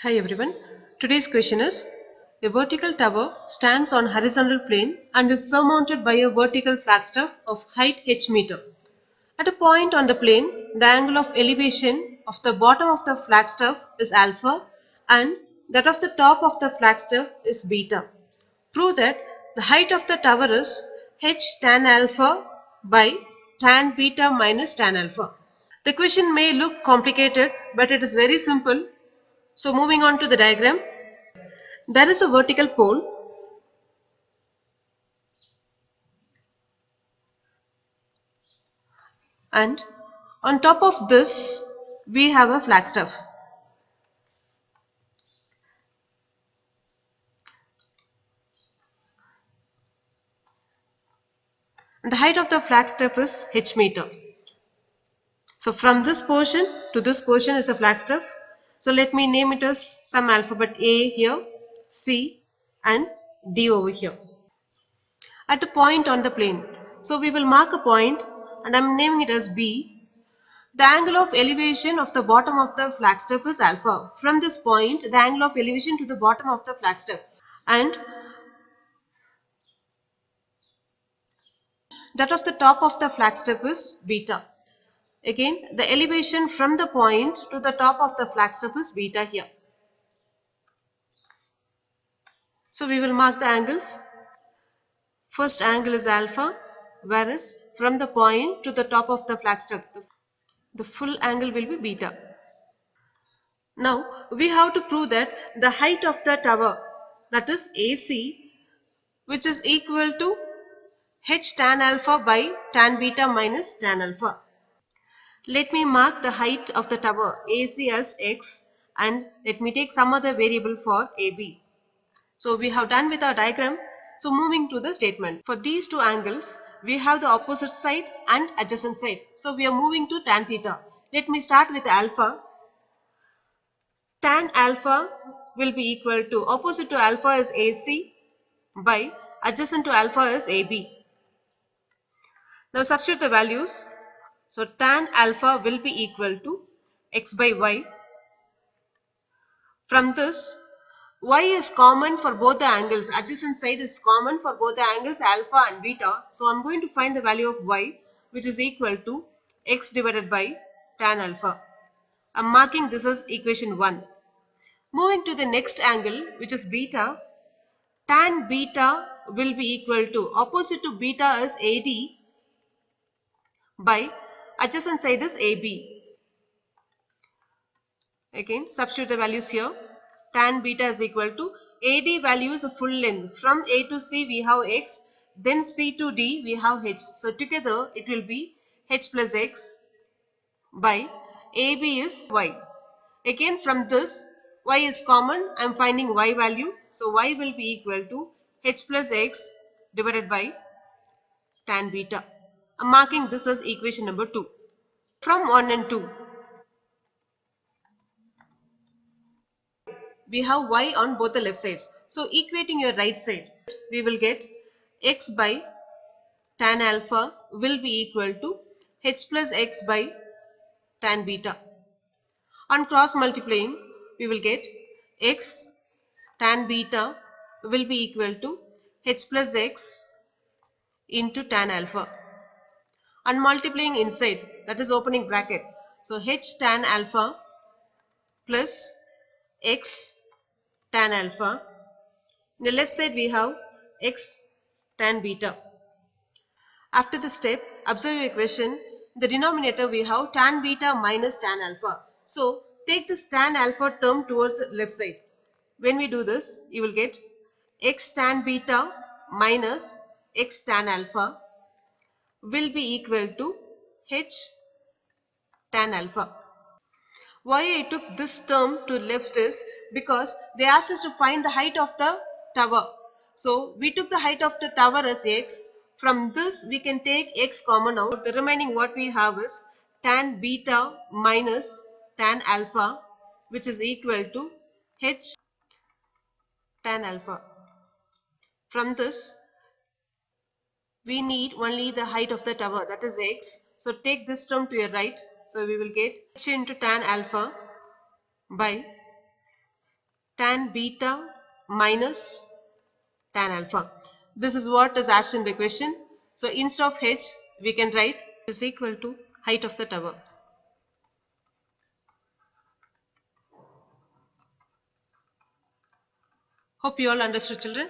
Hi everyone. Today's question is: a vertical tower stands on horizontal plane and is surmounted by a vertical flagstaff of height h meter. At a point on the plane, the angle of elevation of the bottom of the flagstaff is alpha and that of the top of the flagstaff is beta. Prove that the height of the tower is h tan alpha by tan beta minus tan alpha. The question may look complicated, but it is very simple. So moving on to the diagram. There is a vertical pole and on top of this we have a flagstaff. And the height of the flagstaff is h meter. So from this portion to this portion is a flagstaff. So let me name it as some alphabet A here, C and D over here. At a point on the plane. So we will mark a point and I am naming it as B. The angle of elevation of the bottom of the flagstaff is alpha. From this point, the angle of elevation to the bottom of the flagstaff. And that of the top of the flagstaff is beta. Again, the elevation from the point to the top of the flagstaff is beta here. So we will mark the angles. First angle is alpha, whereas from the point to the top of the flagstaff, the full angle will be beta. Now we have to prove that the height of the tower, that is AC, which is equal to h tan alpha by tan beta minus tan alpha. Let me mark the height of the tower AC as x and let me take some other variable for AB. So we have done with our diagram. So moving to the statement. For these two angles, we have the opposite side and adjacent side. So we are moving to tan theta. Let me start with alpha. Tan alpha will be equal to, opposite to alpha is AC by adjacent to alpha is AB. Now substitute the values. So tan alpha will be equal to x by y. From this, y is common for both the angles. Adjacent side is common for both the angles alpha and beta. So I'm going to find the value of y, which is equal to x divided by tan alpha. I'm marking this as equation 1. Moving to the next angle, which is beta. Tan beta will be equal to, opposite to beta is AD by adjacent side is AB. Again, substitute the values here. Tan beta is equal to, AD value is a full length. From A to C we have x, then C to D we have h. So together it will be h plus x by AB is y. Again from this, y is common. I am finding y value. So y will be equal to h plus x divided by tan beta. I am marking this as equation number 2. From 1 and 2, we have y on both the left sides. So equating your right side, we will get x by tan alpha will be equal to h plus x by tan beta. On cross multiplying, we will get x tan beta will be equal to h plus x into tan alpha. On multiplying inside, that is opening bracket. So h tan alpha plus x tan alpha. In the left side we have x tan beta. After the step, observe your equation. In the denominator we have tan beta minus tan alpha. So take this tan alpha term towards the left side. When we do this, you will get x tan beta minus x tan alpha will be equal to h tan alpha. Why I took this term to left is because they asked us to find the height of the tower. So we took the height of the tower as x. From this we can take x common out. The remaining what we have is tan beta minus tan alpha, which is equal to h tan alpha. From this we need only the height of the tower, that is x. So take this term to your right. So we will get h into tan alpha by tan beta minus tan alpha. This is what is asked in the question. So instead of h, we can write is equal to height of the tower. Hope you all understood, children.